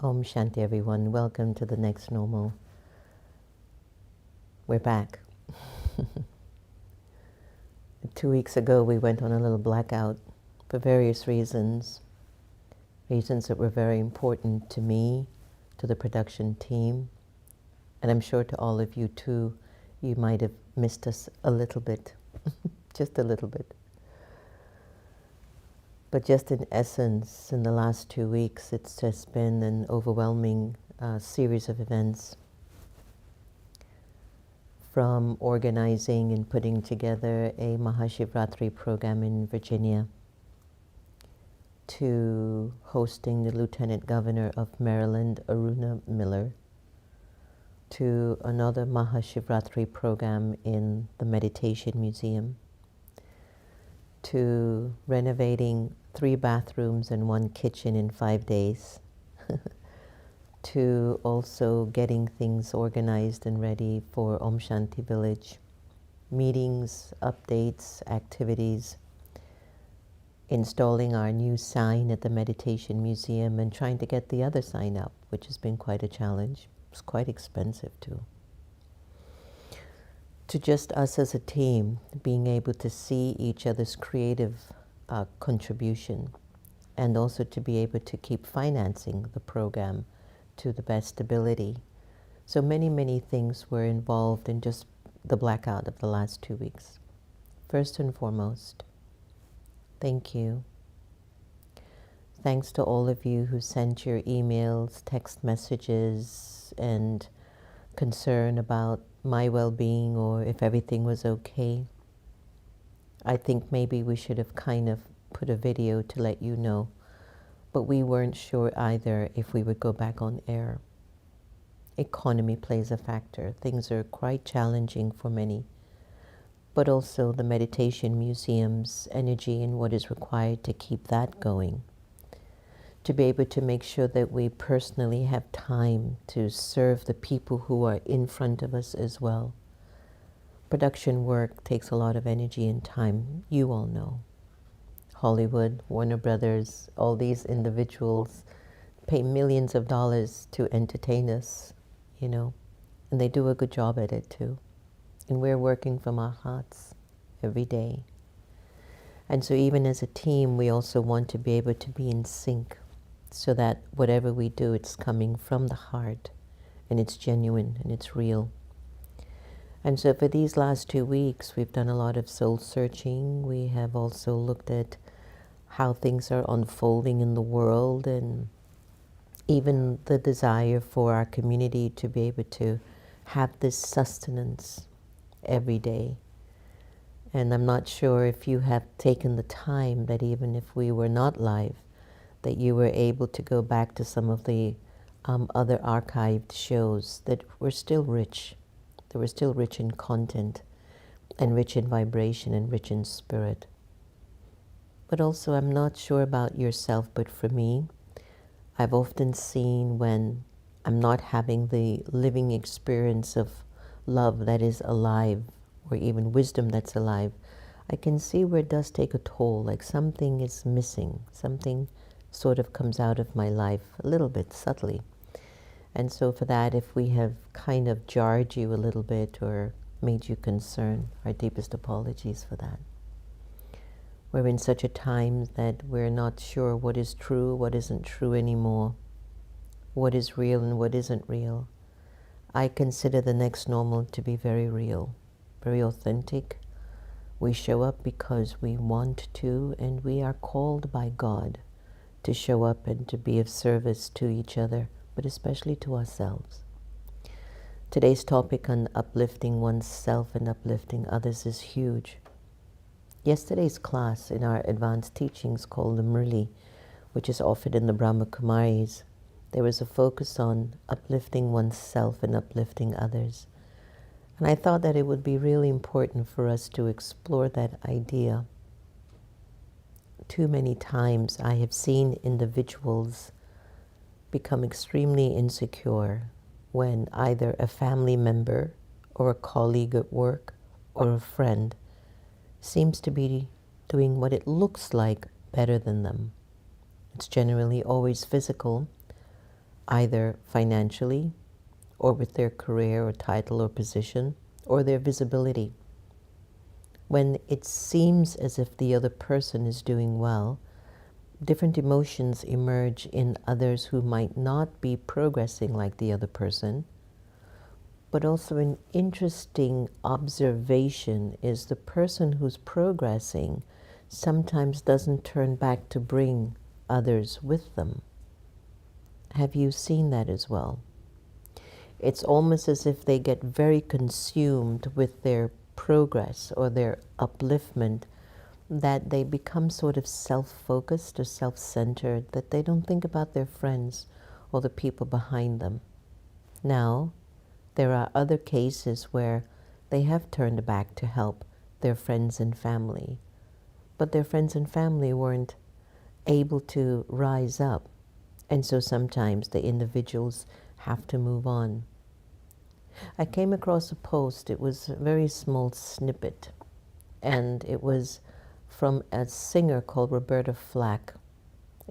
Om Shanti, everyone. Welcome to the next normal. We're back. 2 weeks ago, we went on a little blackout for various reasons. Reasons that were very important to me, to the production team, and I'm sure to all of you too. You might have missed us a little bit, just a little bit. But just in essence, in the last 2 weeks, it's just been an overwhelming series of events. From organizing and putting together a Mahashivratri program in Virginia, to hosting the Lieutenant Governor of Maryland, Aruna Miller, to another Mahashivratri program in the Meditation Museum, to renovating 3 bathrooms and 1 kitchen in 5 days, to also getting things organized and ready for Om Shanti Village, meetings, updates, activities, installing our new sign at the Meditation Museum and trying to get the other sign up, which has been quite a challenge. It's quite expensive too. To just us as a team, being able to see each other's creative contribution, and also to be able to keep financing the program to the best ability. So many things were involved in just the blackout of the last 2 weeks. First and foremost, thank you. Thanks to all of you who sent your emails, text messages, and concern about my well-being or if everything was okay. I think maybe we should have kind of put a video to let you know, but we weren't sure either if we would go back on air. Economy plays a factor. Things are quite challenging for many, but also the Meditation Museum's energy and what is required to keep that going. To be able to make sure that we personally have time to serve the people who are in front of us as well. Production work takes a lot of energy and time, you all know. Hollywood, Warner Brothers, all these individuals pay millions of dollars to entertain us, you know, and they do a good job at it too. And we're working from our hearts every day. And so even as a team, we also want to be able to be in sync so that whatever we do, it's coming from the heart and it's genuine and it's real. And so for these last 2 weeks, we've done a lot of soul searching. We have also looked at how things are unfolding in the world and even the desire for our community to be able to have this sustenance every day. And I'm not sure if you have taken the time that even if we were not live, that you were able to go back to some of the other archived shows that were still rich. They were still rich in content and rich in vibration and rich in spirit. But also, I'm not sure about yourself, but for me, I've often seen when I'm not having the living experience of love that is alive, or even wisdom that's alive, I can see where it does take a toll, like something is missing, something sort of comes out of my life a little bit subtly. And so for that, if we have kind of jarred you a little bit or made you concerned, our deepest apologies for that. We're in such a time that we're not sure what is true, what isn't true anymore, what is real and what isn't real. I consider the next normal to be very real, very authentic. We show up because we want to, and we are called by God to show up and to be of service to each other, but especially to ourselves. Today's topic on uplifting oneself and uplifting others is huge. Yesterday's class in our advanced teachings called the Murli, which is offered in the Brahma Kumaris, there was a focus on uplifting oneself and uplifting others. And I thought that it would be really important for us to explore that idea. Too many times I have seen individuals become extremely insecure when either a family member or a colleague at work or a friend seems to be doing what it looks like better than them. It's generally always physical, either financially or with their career or title or position or their visibility. When it seems as if the other person is doing well, different emotions emerge in others who might not be progressing like the other person. But also an interesting observation is the person who's progressing sometimes doesn't turn back to bring others with them. Have you seen that as well? It's almost as if they get very consumed with their progress or their upliftment, that they become sort of self-focused or self-centered, that they don't think about their friends or the people behind them. Now, there are other cases where they have turned back to help their friends and family, but their friends and family weren't able to rise up, and so sometimes the individuals have to move on. I came across a post, it was a very small snippet, and it was from a singer called Roberta Flack.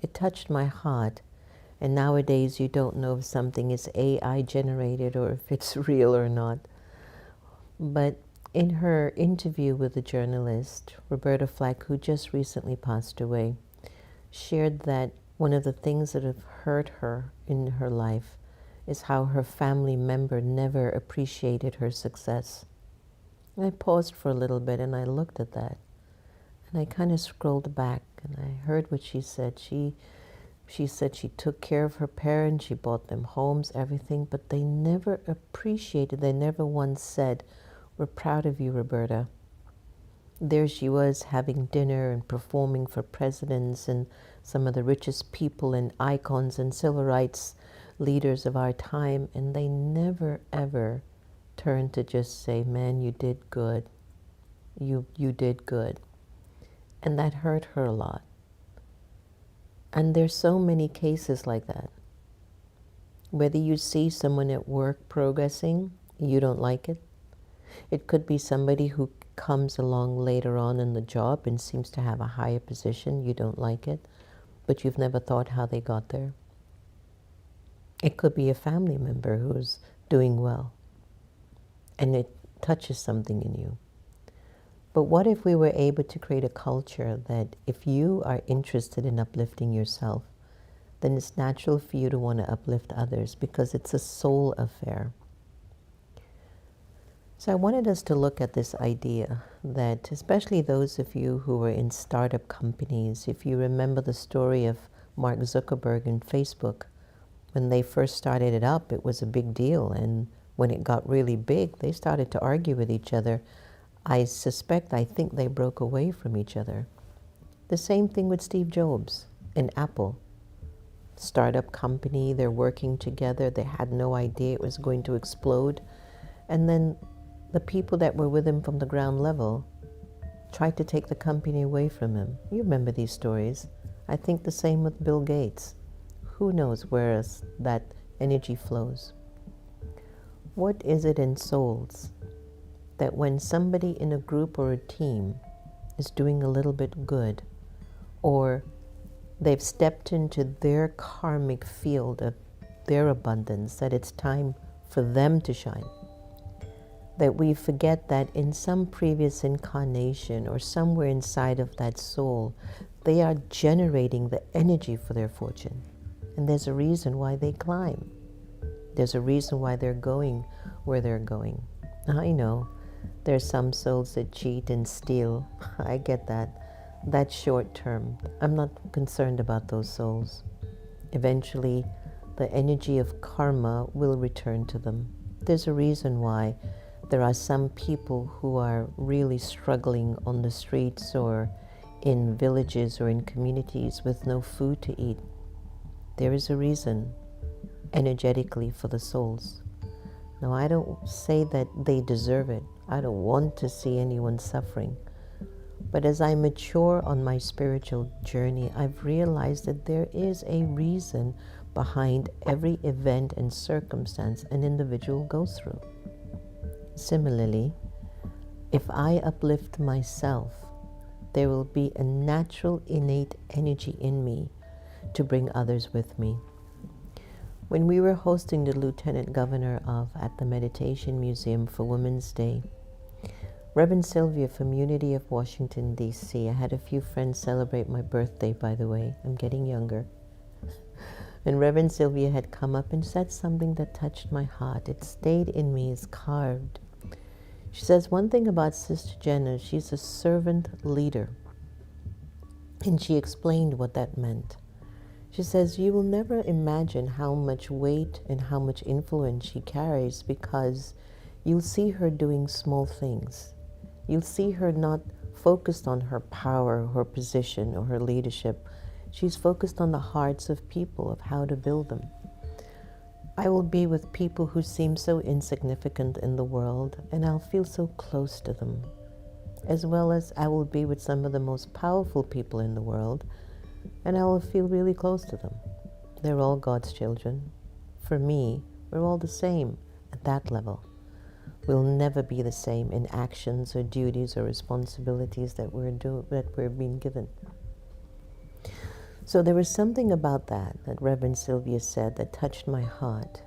It touched my heart. And nowadays you don't know if something is AI generated or if it's real or not. But in her interview with a journalist, Roberta Flack, who just recently passed away, shared that one of the things that have hurt her in her life is how her family member never appreciated her success. And I paused for a little bit and I looked at that. And I kind of scrolled back and I heard what she said. She said she took care of her parents, she bought them homes, everything, but they never appreciated, they never once said, "We're proud of you, Roberta." There she was having dinner and performing for presidents and some of the richest people and icons and civil rights leaders of our time, and they never ever turned to just say, "Man, you did good. You did good." And that hurt her a lot. And there's so many cases like that. Whether you see someone at work progressing, you don't like it. It could be somebody who comes along later on in the job and seems to have a higher position, you don't like it, but you've never thought how they got there. It could be a family member who's doing well, and it touches something in you. But what if we were able to create a culture that if you are interested in uplifting yourself, then it's natural for you to want to uplift others because it's a soul affair. So I wanted us to look at this idea that, especially those of you who are in startup companies, if you remember the story of Mark Zuckerberg and Facebook, when they first started it up, it was a big deal. And when it got really big, they started to argue with each other. I think they broke away from each other. The same thing with Steve Jobs and Apple. Startup company, they're working together. They had no idea it was going to explode. And then the people that were with him from the ground level tried to take the company away from him. You remember these stories. I think the same with Bill Gates. Who knows where that energy flows? What is it in souls that when somebody in a group or a team is doing a little bit good, or they've stepped into their karmic field of their abundance, that it's time for them to shine, that we forget that in some previous incarnation or somewhere inside of that soul, they are generating the energy for their fortune. And there's a reason why they climb. There's a reason why they're going where they're going. I know there's some souls that cheat and steal. I get that. That's short term. I'm not concerned about those souls. Eventually, the energy of karma will return to them. There's a reason why there are some people who are really struggling on the streets or in villages or in communities with no food to eat. There is a reason, energetically, for the souls. Now, I don't say that they deserve it. I don't want to see anyone suffering. But as I mature on my spiritual journey, I've realized that there is a reason behind every event and circumstance an individual goes through. Similarly, if I uplift myself, there will be a natural innate energy in me to bring others with me. When we were hosting the Lieutenant Governor at the Meditation Museum for Women's Day, Reverend Sylvia from Unity of Washington D.C. I had a few friends celebrate my birthday, by the way. I'm getting younger. And Reverend Sylvia had come up and said something that touched my heart. It stayed in me, it's carved. She says, one thing about Sister Jenna, she's a servant leader. And she explained what that meant. She says, you will never imagine how much weight and how much influence she carries, because you'll see her doing small things. You'll see her not focused on her power, her position, or her leadership. She's focused on the hearts of people, of how to build them. I will be with people who seem so insignificant in the world, and I'll feel so close to them, as well as I will be with some of the most powerful people in the world, and I will feel really close to them. They're all God's children. For me, we're all the same at that level. We'll never be the same in actions or duties or responsibilities that we're being given. So there was something about that Reverend Sylvia said that touched my heart.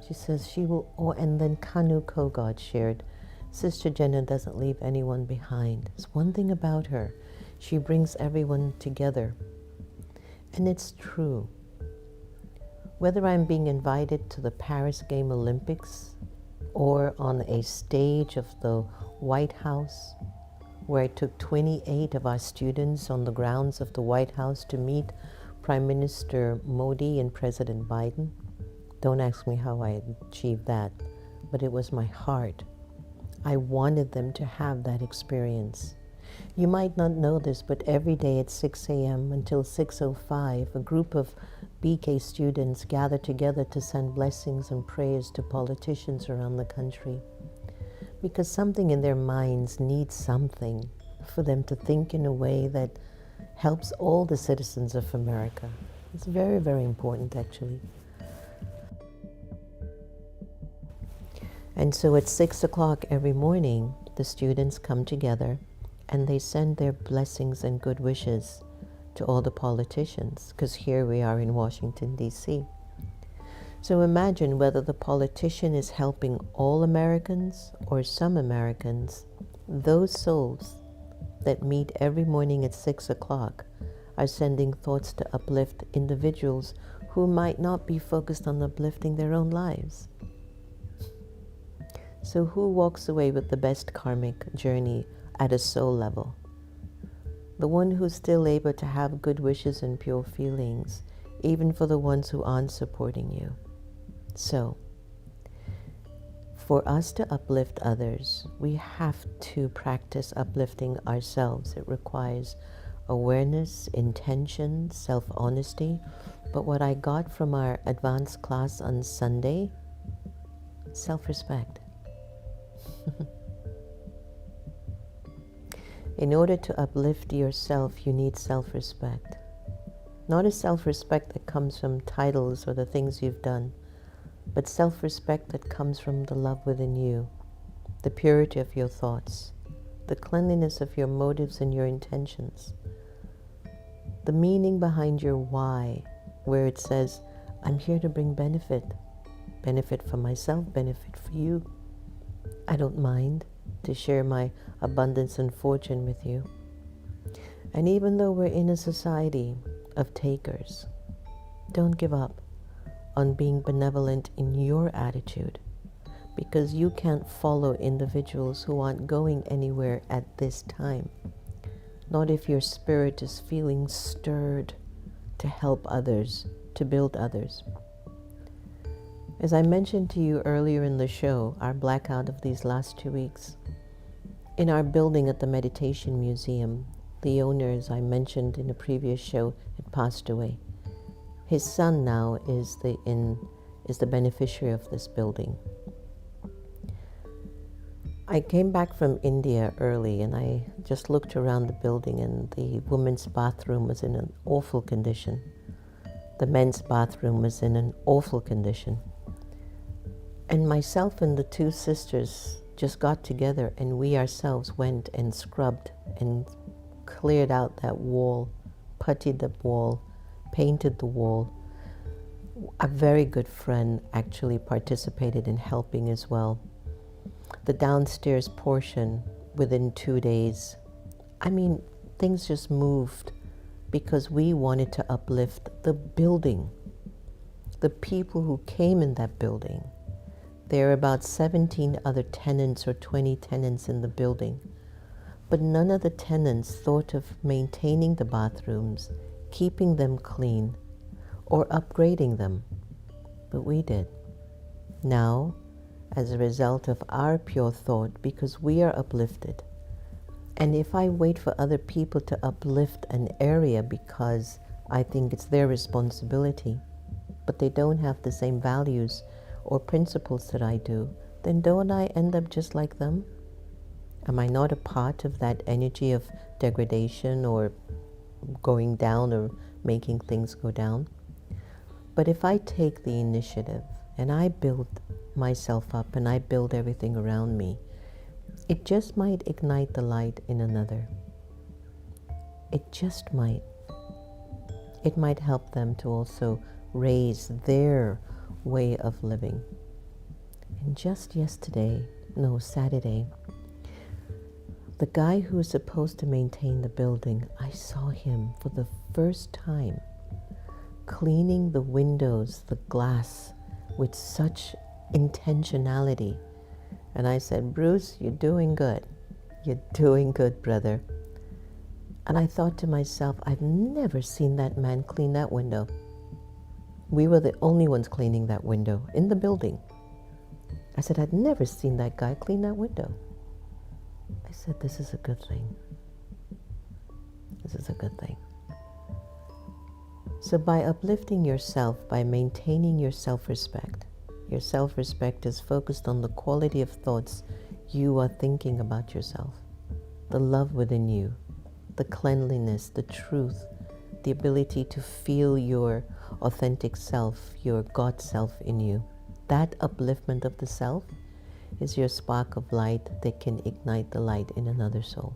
She says and then Kanu Kogod shared, Sister Jenna doesn't leave anyone behind. There's one thing about her. She brings everyone together. And it's true. Whether I'm being invited to the Paris Game Olympics or on a stage of the White House, where I took 28 of our students on the grounds of the White House to meet Prime Minister Modi and President Biden. Don't ask me how I achieved that, but it was my heart. I wanted them to have that experience. You might not know this, but every day at 6 a.m. until 6:05, a group of BK students gather together to send blessings and prayers to politicians around the country, because something in their minds needs something for them to think in a way that helps all the citizens of America. It's very, very important, actually. And so at 6 o'clock every morning, the students come together and they send their blessings and good wishes to all the politicians, because here we are in Washington, D.C. So imagine whether the politician is helping all Americans or some Americans. Those souls that meet every morning at 6 o'clock are sending thoughts to uplift individuals who might not be focused on uplifting their own lives. So who walks away with the best karmic journey at a soul level? The one who's still able to have good wishes and pure feelings, even for the ones who aren't supporting you. So, for us to uplift others, we have to practice uplifting ourselves. It requires awareness, intention, self-honesty. But what I got from our advanced class on Sunday, self-respect. In order to uplift yourself, you need self-respect. Not a self-respect that comes from titles or the things you've done, but self-respect that comes from the love within you, the purity of your thoughts, the cleanliness of your motives and your intentions, the meaning behind your why, where it says, I'm here to bring benefit for myself, benefit for you. I don't mind to share my abundance and fortune with you. And even though we're in a society of takers, don't give up on being benevolent in your attitude, because you can't follow individuals who aren't going anywhere at this time. Not if your spirit is feeling stirred to help others, to build others. As I mentioned to you earlier in the show, our blackout of these last 2 weeks, in our building at the Meditation Museum, the owner, as I mentioned in a previous show, had passed away. His son now is the beneficiary of this building. I came back from India early and I just looked around the building, and the women's bathroom was in an awful condition. The men's bathroom was in an awful condition. And myself and the two sisters just got together, and we ourselves went and scrubbed and cleared out that wall, puttied the wall, painted the wall. A very good friend actually participated in helping as well. The downstairs portion, within 2 days, I mean, things just moved because we wanted to uplift the building, the people who came in that building. There are about 17 other tenants or 20 tenants in the building, but none of the tenants thought of maintaining the bathrooms, keeping them clean, or upgrading them, but we did. Now, as a result of our pure thought, because we are uplifted, and if I wait for other people to uplift an area because I think it's their responsibility, but they don't have the same values or principles that I do, then don't I end up just like them? Am I not a part of that energy of degradation or going down or making things go down? But if I take the initiative and I build myself up and I build everything around me, it just might ignite the light in another. It just might. It might help them to also raise their way of living. And just Saturday, the guy who's supposed to maintain the building, I saw him for the first time cleaning the windows, the glass, with such intentionality. And I said, Bruce, you're doing good. You're doing good, brother. And I thought to myself, I've never seen that man clean that window. We were the only ones cleaning that window in the building. I said, I'd never seen that guy clean that window. I said, this is a good thing. This is a good thing. So by uplifting yourself, by maintaining your self-respect is focused on the quality of thoughts you are thinking about yourself, the love within you, the cleanliness, the truth, the ability to feel your authentic self, your God self in you. That upliftment of the self is your spark of light that can ignite the light in another soul.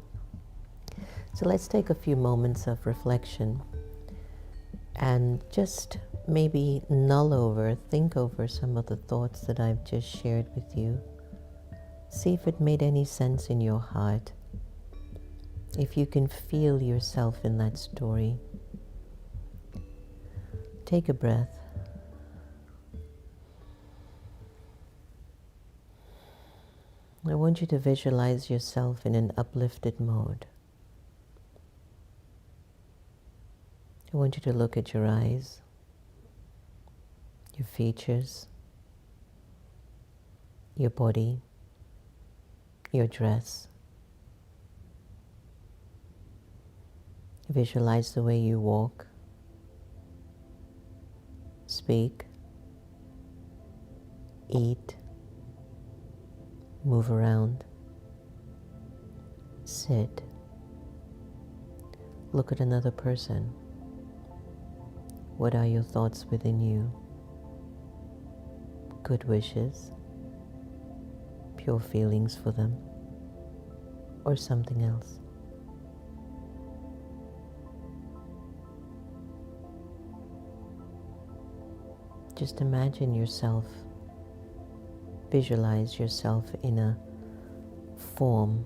So let's take a few moments of reflection and just maybe think over some of the thoughts that I've just shared with you. See if it made any sense in your heart. If you can feel yourself in that story. Take a breath. I want you to visualize yourself in an uplifted mode. I want you to look at your eyes, your features, your body, your dress. Visualize the way you walk, speak, eat, move around, sit, look at another person. What are your thoughts within you? Good wishes, pure feelings for them, or something else? Just imagine yourself, visualize yourself in a form,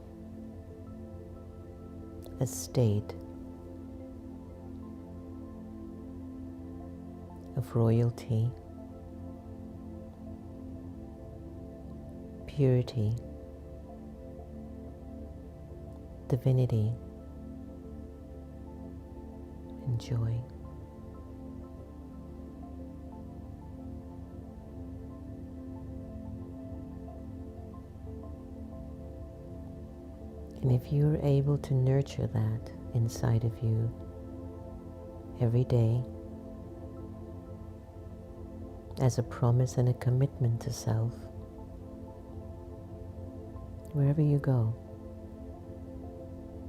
a state of royalty, purity, divinity, and joy. And if you're able to nurture that inside of you every day as a promise and a commitment to self, wherever you go,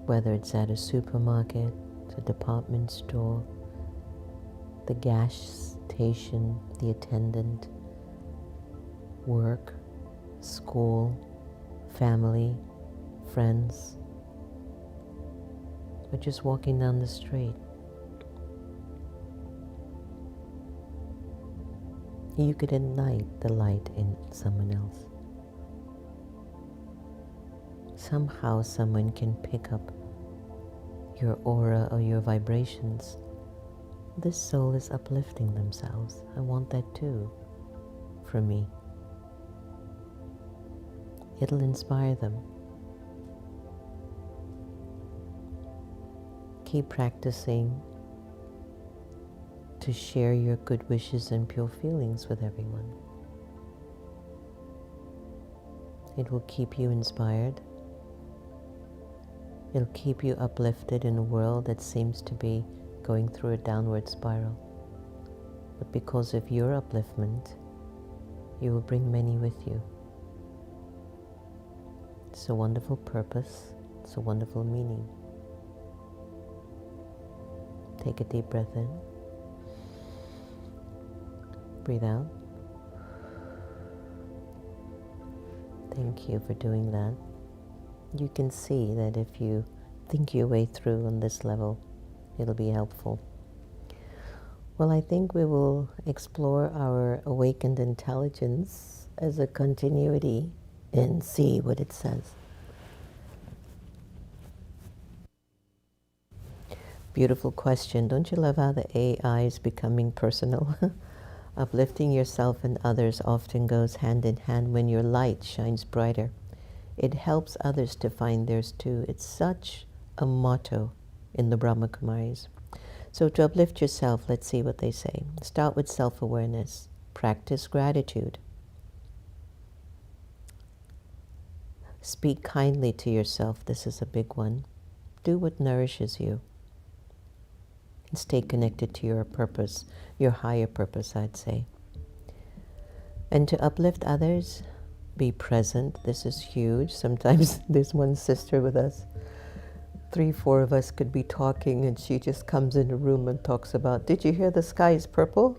whether it's at a supermarket, a department store, the gas station, the attendant, work, school, family, friends, or just walking down the street. you could ignite the light in someone else. Somehow someone can pick up your aura or your vibrations. This soul is uplifting themselves. I want that too, for me. It'll inspire them. Keep practicing to share your good wishes and pure feelings with everyone. It will keep you inspired. It'll keep you uplifted in a world that seems to be going through a downward spiral. But because of your upliftment, you will bring many with you. It's a wonderful purpose. It's a wonderful meaning. Take a deep breath in. Breathe out. Thank you for doing that. You can see that if you think your way through on this level, it'll be helpful. Well, I think we will explore our awakened intelligence as a continuity and see what it says. Beautiful question. Don't you love how the AI is becoming personal? Uplifting yourself and others often goes hand in hand when your light shines brighter. It helps others to find theirs too. It's such a motto in the Brahma Kumaris. So to uplift yourself, let's see what they say. Start with self-awareness. Practice gratitude. Speak kindly to yourself. This is a big one. Do what nourishes you. And stay connected to your purpose, your higher purpose, I'd say. And to uplift others, be present. This is huge. Sometimes there's one sister with us. 3, 4 of us could be talking and she just comes in the room and talks about, did you hear the sky is purple?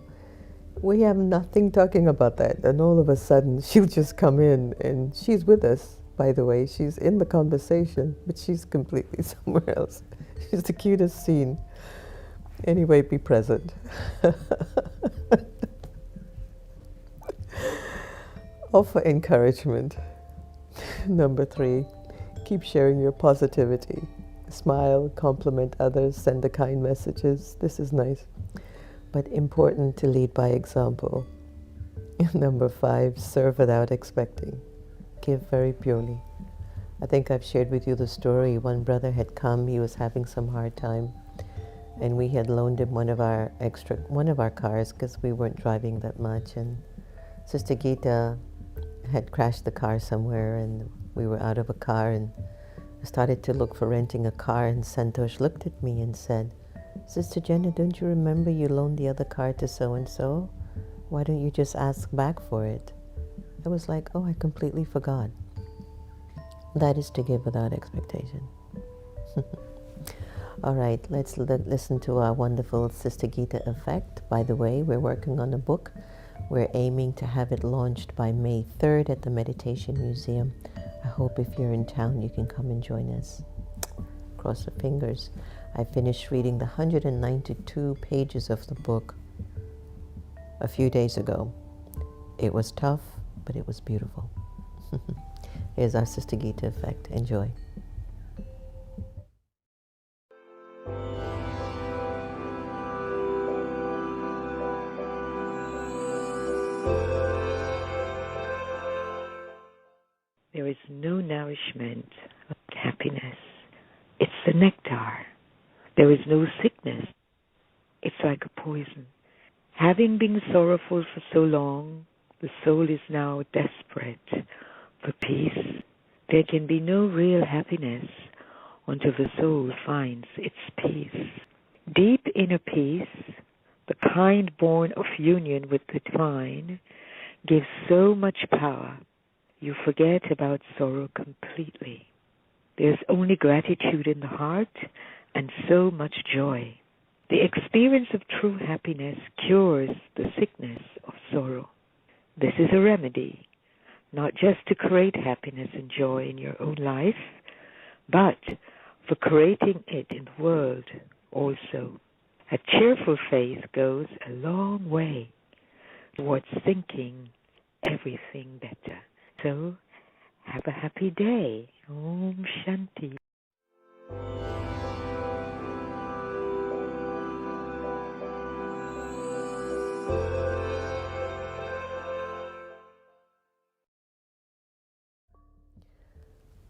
We have nothing talking about that. And all of a sudden she'll just come in and she's with us, by the way. She's in the conversation, but she's completely somewhere else. She's the cutest scene. Anyway, be present. Offer encouragement. Number 3, keep sharing your positivity. Smile, compliment others, send the kind messages. This is nice. But important to lead by example. Number 5, serve without expecting. Give very purely. I think I've shared with you the story. One brother had come, he was having some hard time. And we had loaned him one of our cars because we weren't driving that much. And Sister Gita had crashed the car somewhere and we were out of a car and I started to look for renting a car, and Santosh looked at me and said, Sister Jenna, don't you remember you loaned the other car to so-and-so? Why don't you just ask back for it? I was like, oh, I completely forgot. That is to give without expectation. All right, let's listen to our wonderful Sister Gita effect. By the way, we're working on a book. We're aiming to have it launched by May 3rd at the Meditation Museum. I hope if you're in town, you can come and join us. Cross the fingers. I finished reading the 192 pages of the book a few days ago. It was tough, but it was beautiful. Here's our Sister Gita effect. Enjoy. There is no nourishment like happiness. It's the nectar. There is no sickness. It's like a poison. Having been sorrowful for so long, the soul is now desperate for peace. There can be no real happiness until the soul finds its peace. Deep inner peace, the kind born of union with the divine, gives so much power. You forget about sorrow completely. There's only gratitude in the heart and so much joy. The experience of true happiness cures the sickness of sorrow. This is a remedy, not just to create happiness and joy in your own life, but for creating it in the world also. A cheerful faith goes a long way towards thinking everything better. So, have a happy day. Om Shanti.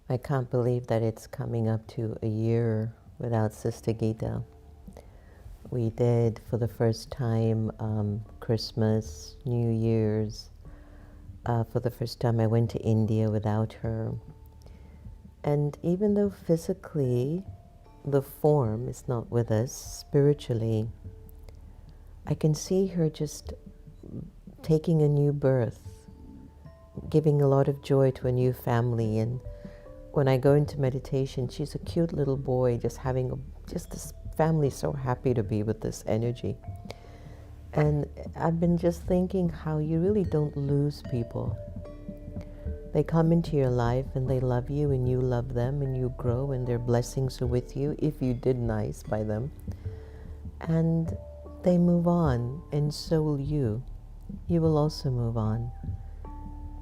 I can't believe that it's coming up to a year without Sister Gita. We did for the first time Christmas, New Year's. For the first time I went to India without her. And even though physically the form is not with us, spiritually, I can see her just taking a new birth, giving a lot of joy to a new family. And when I go into meditation, she's a cute little boy, just having just this family so happy to be with this energy. And I've been just thinking how you really don't lose people. They come into your life and they love you and you love them and you grow and their blessings are with you if you did nice by them. And they move on, and so will you. You will also move on.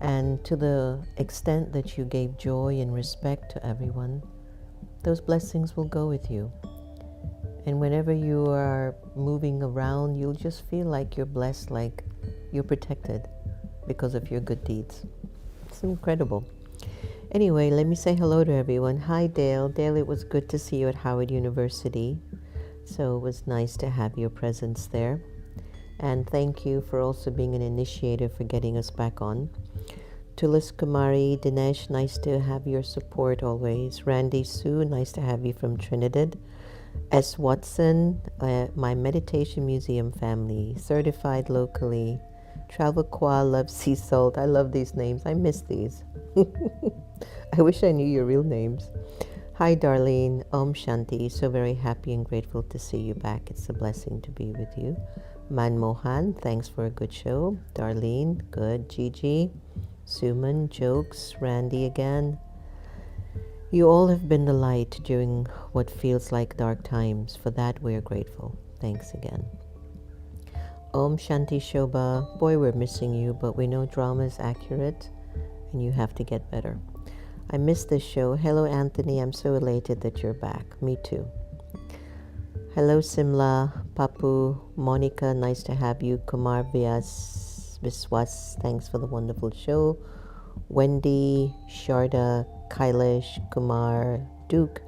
And to the extent that you gave joy and respect to everyone, those blessings will go with you. And whenever you are moving around, you'll just feel like you're blessed, like you're protected because of your good deeds. It's incredible. Anyway, let me say hello to everyone. Hi, Dale. Dale, it was good to see you at Howard University. So it was nice to have your presence there. And thank you for also being an initiator for getting us back on. Tulis Kumari, Dinesh, nice to have your support always. Randy Sue, nice to have you from Trinidad. S. Watson, my Meditation Museum family, certified locally. Travel Qua, love sea salt. I love these names. I miss these. I wish I knew your real names. Hi, Darlene. Om Shanti. So very happy and grateful to see you back. It's a blessing to be with you. Manmohan, thanks for a good show. Darlene, good. Gigi, Suman, Jokes, Randy again. You all have been the light during what feels like dark times. For that, we are grateful. Thanks again. Om Shanti Shobha. Boy, we're missing you, but we know drama is accurate and you have to get better. I missed this show. Hello, Anthony. I'm so elated that you're back. Me too. Hello, Simla, Papu, Monica. Nice to have you. Kumar Viswas. Thanks for the wonderful show. Wendy, Sharda, Kailash, Kumar, Duke,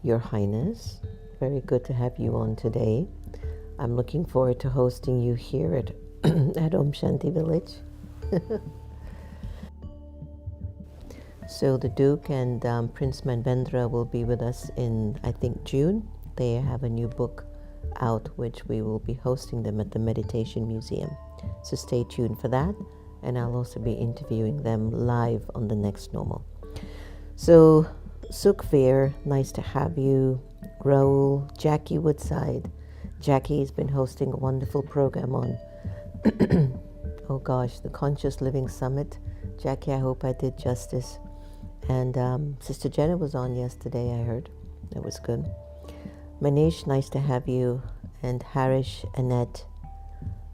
Your Highness. Very good to have you on today. I'm looking forward to hosting you here at, at Om Shanti Village. So the Duke and Prince Manvendra will be with us in, I think, June. They have a new book out, which we will be hosting them at the Meditation Museum. So stay tuned for that. And I'll also be interviewing them live on the next normal. So, Sukhveer, nice to have you. Raul, Jackie Woodside. Jackie's been hosting a wonderful program on, oh gosh, the Conscious Living Summit. Jackie, I hope I did justice. And Sister Jenna was on yesterday, I heard. That was good. Manish, nice to have you. And Harish, Annette,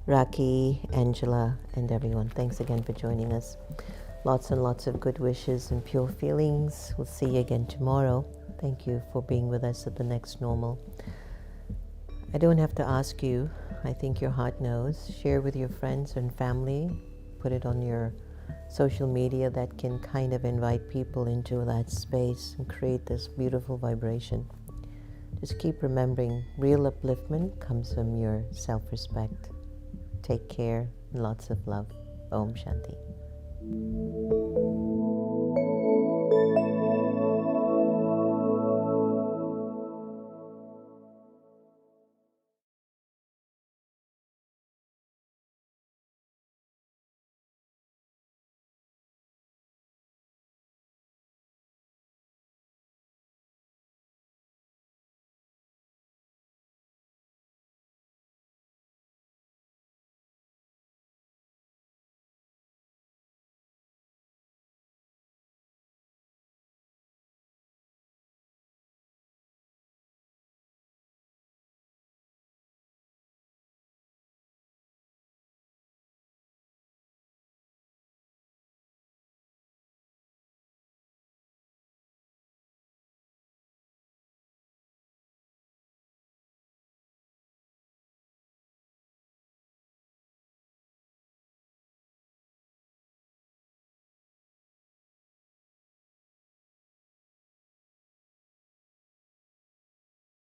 Raki, Angela, and everyone. Thanks again for joining us. Lots and lots of good wishes and pure feelings. We'll see you again tomorrow. Thank you for being with us at the next normal. I don't have to ask you. I think your heart knows. Share with your friends and family. Put it on your social media. That can kind of invite people into that space and create this beautiful vibration. Just keep remembering, real upliftment comes from your self-respect. Take care and lots of love. Om Shanti.